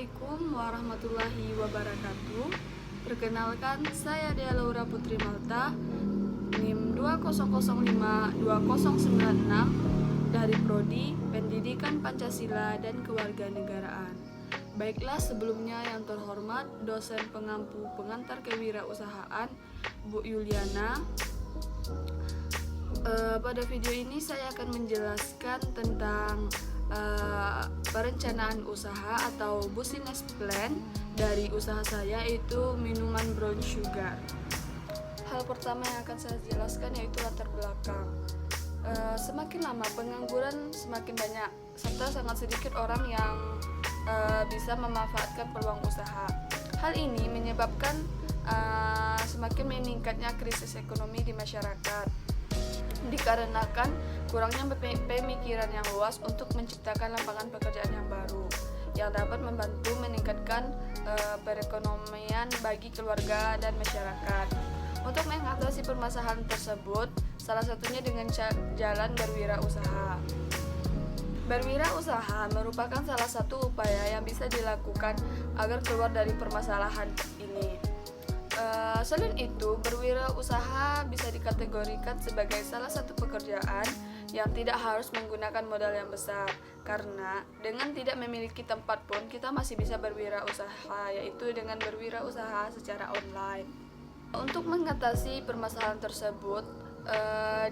Assalamualaikum warahmatullahi wabarakatuh. Perkenalkan, saya Dea Laura Putri Malta, NIM 200520096 dari Prodi Pendidikan Pancasila dan Kewarganegaraan. Baiklah, sebelumnya yang terhormat dosen pengampu pengantar kewirausahaan Bu Yuliana. Pada video ini saya akan menjelaskan tentang perencanaan usaha atau business plan dari usaha saya, yaitu minuman brown sugar. Hal pertama yang akan saya jelaskan yaitu latar belakang. Semakin lama pengangguran semakin banyak, serta sangat sedikit orang yang bisa memanfaatkan peluang usaha. Hal ini menyebabkan semakin meningkatnya krisis ekonomi di masyarakat, dikarenakan kurangnya pemikiran yang luas untuk menciptakan lapangan pekerjaan yang baru yang dapat membantu meningkatkan perekonomian bagi keluarga dan masyarakat. Untuk mengatasi permasalahan tersebut, salah satunya dengan jalan berwirausaha. Berwirausaha merupakan salah satu upaya yang bisa dilakukan agar keluar dari permasalahan ini. Selain itu, berwirausaha bisa dikategorikan sebagai salah satu pekerjaan yang tidak harus menggunakan modal yang besar, karena dengan tidak memiliki tempat pun kita masih bisa berwirausaha, yaitu dengan berwirausaha secara online. Untuk mengatasi permasalahan tersebut,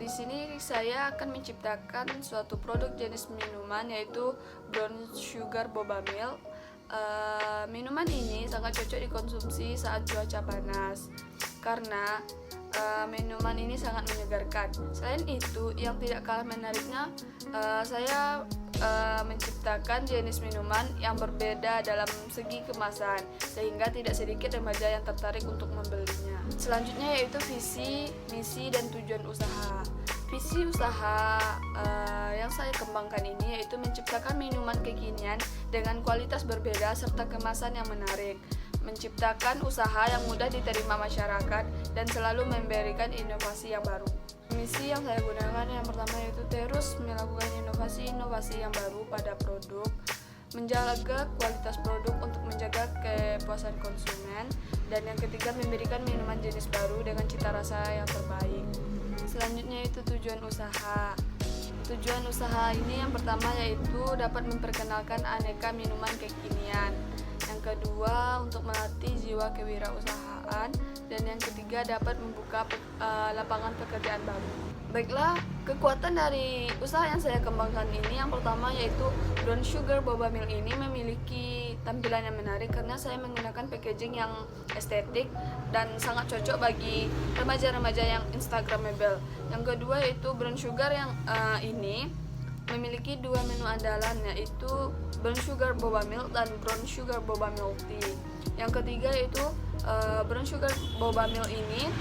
di sini saya akan menciptakan suatu produk jenis minuman, yaitu brown sugar boba milk. Minuman ini sangat cocok dikonsumsi saat cuaca panas karena minuman ini sangat menyegarkan. Selain itu, yang tidak kalah menariknya, saya menciptakan jenis minuman yang berbeda dalam segi kemasan, sehingga tidak sedikit remaja yang tertarik untuk membelinya. Selanjutnya yaitu visi, misi, dan tujuan usaha. Visi usaha yang saya kembangkan ini yaitu menciptakan minuman kekinian dengan kualitas berbeda serta kemasan yang menarik, menciptakan usaha yang mudah diterima masyarakat, dan selalu memberikan inovasi yang baru. Misi yang saya gunakan yang pertama yaitu terus melakukan inovasi yang baru pada produk, menjaga kualitas produk untuk menjaga kepuasan konsumen, dan yang ketiga memberikan minuman jenis baru dengan cita rasa yang terbaik. Selanjutnya itu tujuan usaha. Tujuan usaha ini yang pertama yaitu dapat memperkenalkan aneka minuman kekinian. Yang kedua untuk melatih jiwa kewirausahaan, dan yang ketiga dapat membuka lapangan pekerjaan baru. Baiklah, kekuatan dari usaha yang saya kembangkan ini yang pertama yaitu brown sugar boba milk ini memiliki tampilan yang menarik karena saya menggunakan packaging yang estetik dan sangat cocok bagi remaja-remaja yang instagramable. Yang kedua yaitu brown sugar yang ini memiliki dua menu andalan, yaitu brown sugar boba milk dan brown sugar boba milk tea. Yang ketiga yaitu brown sugar boba milk ini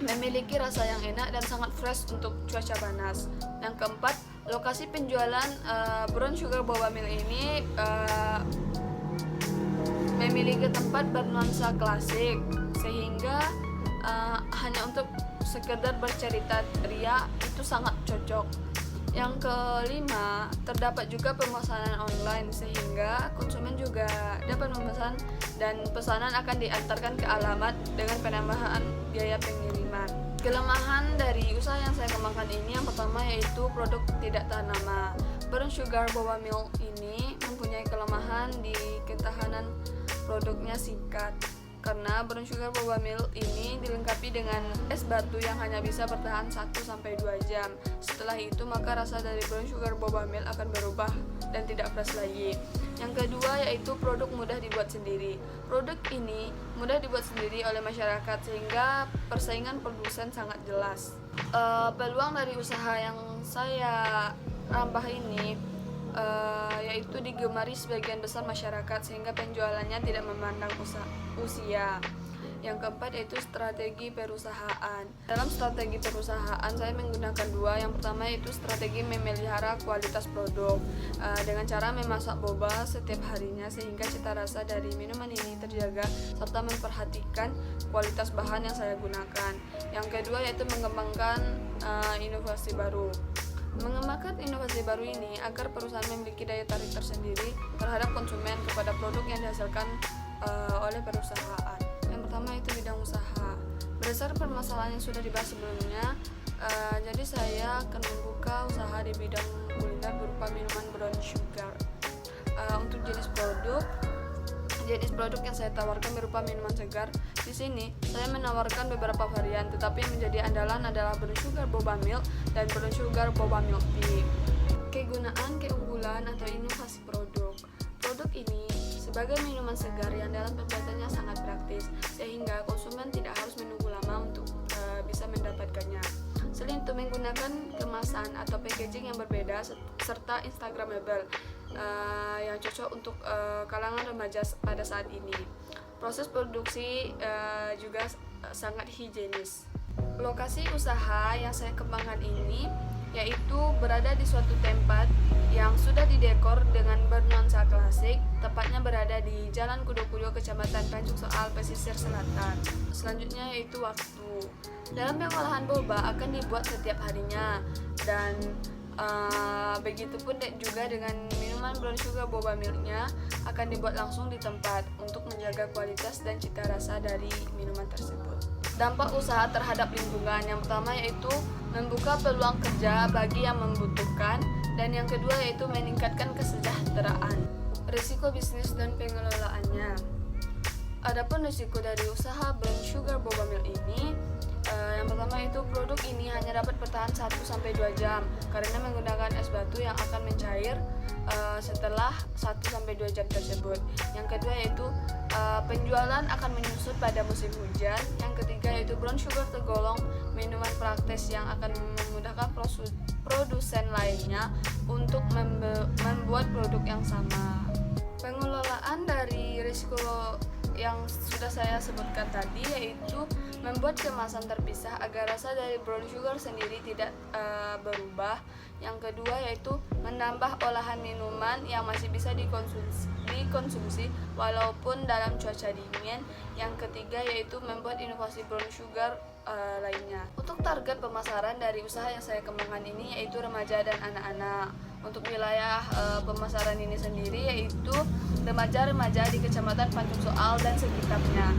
memiliki rasa yang enak dan sangat fresh untuk cuaca panas. Yang keempat, lokasi penjualan brown sugar boba milk ini memiliki tempat bernuansa klasik, sehingga hanya untuk sekedar bercerita ria itu sangat cocok. Yang kelima, terdapat juga pemesanan online sehingga konsumen juga dapat memesan dan pesanan akan diantarkan ke alamat dengan penambahan biaya pengiriman. Kelemahan dari usaha yang saya kembangkan ini yang pertama yaitu produk tidak tahan lama. Brown sugar boba milk ini mempunyai kelemahan di ketahanan produknya singkat, karena brown sugar boba milk ini dilengkapi dengan es batu yang hanya bisa bertahan 1-2 jam. Setelah itu maka rasa dari brown sugar boba milk akan berubah dan tidak fresh lagi. Yang kedua yaitu produk mudah dibuat sendiri. Produk ini mudah dibuat sendiri oleh masyarakat sehingga persaingan produsen sangat jelas. Peluang dari usaha yang saya rambah ini yaitu digemari sebagian besar masyarakat sehingga penjualannya tidak memandang usia. Yang keempat yaitu strategi perusahaan. Dalam strategi perusahaan saya menggunakan dua. Yang pertama yaitu strategi memelihara kualitas produk dengan cara memasak boba setiap harinya sehingga cita rasa dari minuman ini terjaga serta memperhatikan kualitas bahan yang saya gunakan. Yang kedua yaitu mengembangkan inovasi baru. Mengembangkan inovasi baru ini agar perusahaan memiliki daya tarik tersendiri terhadap konsumen kepada produk yang dihasilkan oleh perusahaan. Yang pertama itu bidang usaha. Berdasarkan permasalahan yang sudah dibahas sebelumnya, jadi saya akan membuka usaha di bidang kuliner berupa minuman brown sugar. Untuk jenis produk yang saya tawarkan berupa minuman segar. Di sini saya menawarkan beberapa varian, tetapi yang menjadi andalan adalah brown sugar boba milk dan brown sugar boba milk tea. Kegunaan, keunggulan atau inovasi produk. Produk ini sebagai minuman segar yang dalam pembuatannya sangat praktis, sehingga konsumen tidak harus menunggu lama untuk bisa mendapatkannya. Selain itu menggunakan kemasan atau packaging yang berbeda serta instagramable yang cocok untuk kalangan remaja pada saat ini. Proses produksi juga sangat higienis. Lokasi usaha yang saya kembangkan ini yaitu berada di suatu tempat yang sudah didekor dengan bernuansa klasik, tepatnya berada di Jalan Kudo-Kudo, Kecamatan Tanjung Soal, Pesisir Selatan. Selanjutnya yaitu waktu. Dalam pengolahan boba akan dibuat setiap harinya, dan begitupun juga dengan minuman brown sugar boba milknya akan dibuat langsung di tempat untuk menjaga kualitas dan cita rasa dari minuman tersebut. Dampak usaha terhadap lingkungan yang pertama yaitu membuka peluang kerja bagi yang membutuhkan, dan yang kedua yaitu meningkatkan kesejahteraan. Risiko bisnis dan pengelolaannya. Adapun risiko dari usaha brown sugar boba milk ini, yang pertama itu produk ini hanya dapat bertahan 1-2 jam karena menggunakan es batu yang akan mencair setelah 1-2 jam tersebut. Yang kedua yaitu penjualan akan menyusut pada musim hujan. Yang ketiga yaitu brown sugar tergolong minuman praktis yang akan memudahkan produsen lainnya untuk membuat produk yang sama. Pengelolaan dari risiko yang sudah saya sebutkan tadi yaitu membuat kemasan terpisah agar rasa dari brown sugar sendiri tidak berubah. Yang kedua yaitu menambah olahan minuman yang masih bisa dikonsumsi walaupun dalam cuaca dingin. Yang ketiga yaitu membuat inovasi brown sugar lainnya. Untuk target pemasaran dari usaha yang saya kembangkan ini yaitu remaja dan anak-anak. Untuk wilayah pemasaran ini sendiri yaitu remaja-remaja di Kecamatan Tanjung Soal dan sekitarnya.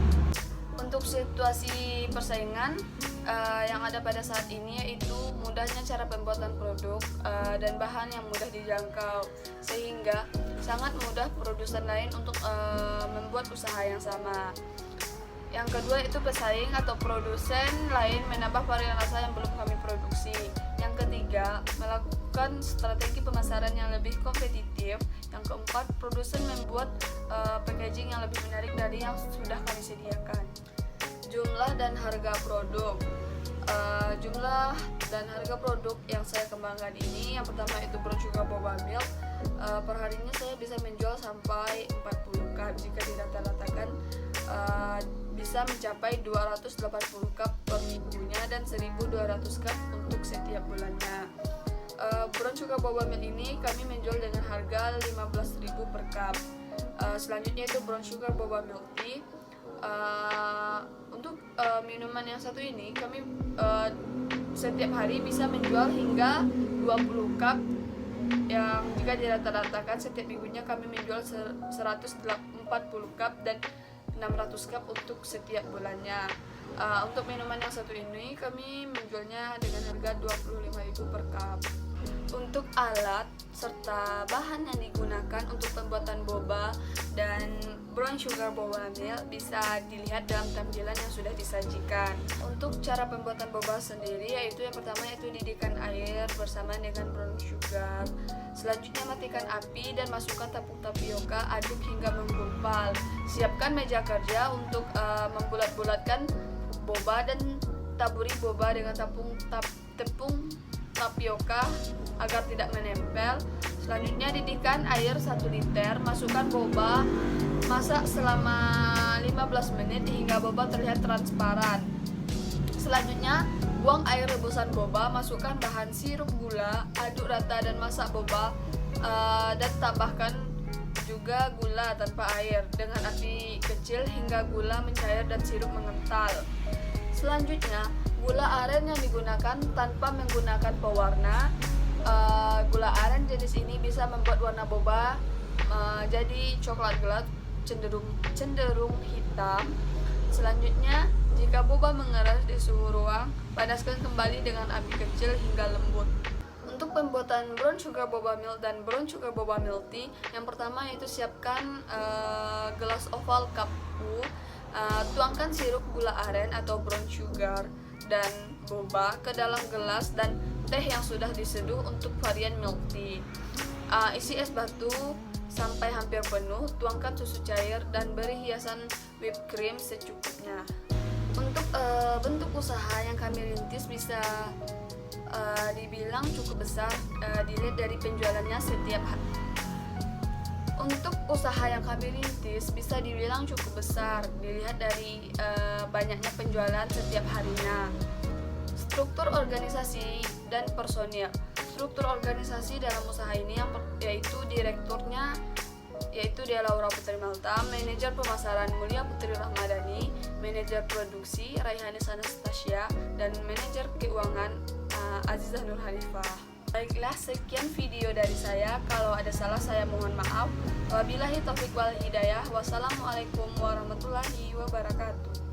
Untuk situasi persaingan yang ada pada saat ini yaitu mudahnya cara pembuatan produk dan bahan yang mudah dijangkau, sehingga sangat mudah produsen lain untuk membuat usaha yang sama. Yang kedua itu pesaing atau produsen lain menambah varian rasa yang belum kami produksi. Yang ketiga, melakukan strategi pemasaran yang lebih kompetitif. Yang keempat, produsen membuat packaging yang lebih menarik dari yang sudah kami sediakan. Jumlah dan harga produk. Jumlah dan harga produk yang saya kembangkan ini, yang pertama itu brown sugar boba milk. Perharinya saya bisa menjual sampai 40 cup. Jika dirata-ratakan bisa mencapai 280 cup per minggunya dan 1200 cup untuk setiap bulannya. Brown sugar boba milk ini kami menjual dengan harga 15.000 per cup. Selanjutnya itu brown sugar boba milk tea. Untuk minuman yang satu ini kami setiap hari bisa menjual hingga 20 cup, yang jika dirata-ratakan setiap minggunya kami menjual 140 cup dan 600 cup untuk setiap bulannya. Untuk minuman yang satu ini kami menjualnya dengan harga 25.000 per cup. Untuk alat serta bahan yang digunakan untuk pembuatan boba dan brown sugar boba milk bisa dilihat dalam tampilan yang sudah disajikan. Untuk cara pembuatan boba sendiri yaitu yang pertama yaitu didihkan air bersama dengan brown sugar. Selanjutnya matikan api dan masukkan tepung tapioka, aduk hingga menggumpal. Siapkan meja kerja untuk membulat-bulatkan boba dan taburi boba dengan tepung tapioka agar tidak menempel. Selanjutnya didihkan air 1 liter, masukkan boba, masak selama 15 menit hingga boba terlihat transparan. Selanjutnya buang air rebusan boba, masukkan bahan sirup gula, aduk rata dan masak boba, dan tambahkan juga gula tanpa air dengan api kecil hingga gula mencair dan sirup mengental. Selanjutnya gula aren yang digunakan tanpa menggunakan pewarna Gula aren jenis ini bisa membuat warna boba jadi coklat gelap cenderung hitam. Selanjutnya, jika boba mengeras di suhu ruang, panaskan kembali dengan api kecil hingga lembut. Untuk pembuatan brown sugar boba milk dan brown sugar boba milk tea, yang pertama yaitu siapkan gelas oval cup-U. Tuangkan sirup gula aren atau brown sugar dan boba ke dalam gelas dan teh yang sudah diseduh untuk varian milk tea. Isi es batu sampai hampir penuh, tuangkan susu cair dan beri hiasan whipped cream secukupnya. Untuk bentuk usaha yang kami rintis bisa dibilang cukup besar, dilihat dari penjualannya setiap hari. Untuk usaha yang kami rintis bisa dibilang cukup besar, dilihat dari banyaknya penjualan setiap harinya. Struktur organisasi dan personil. Struktur organisasi dalam usaha ini yaitu direkturnya yaitu dia Laura Putri Malta, manajer pemasaran Mulia Putri Rahmadani, manajer produksi Raihanis Anastasia, dan manajer keuangan Azizah Nur Hanifah. Baiklah, sekian video dari saya. Kalau ada salah saya mohon maaf. Wabillahi taufiq wal hidayah. Wassalamualaikum warahmatullahi wabarakatuh.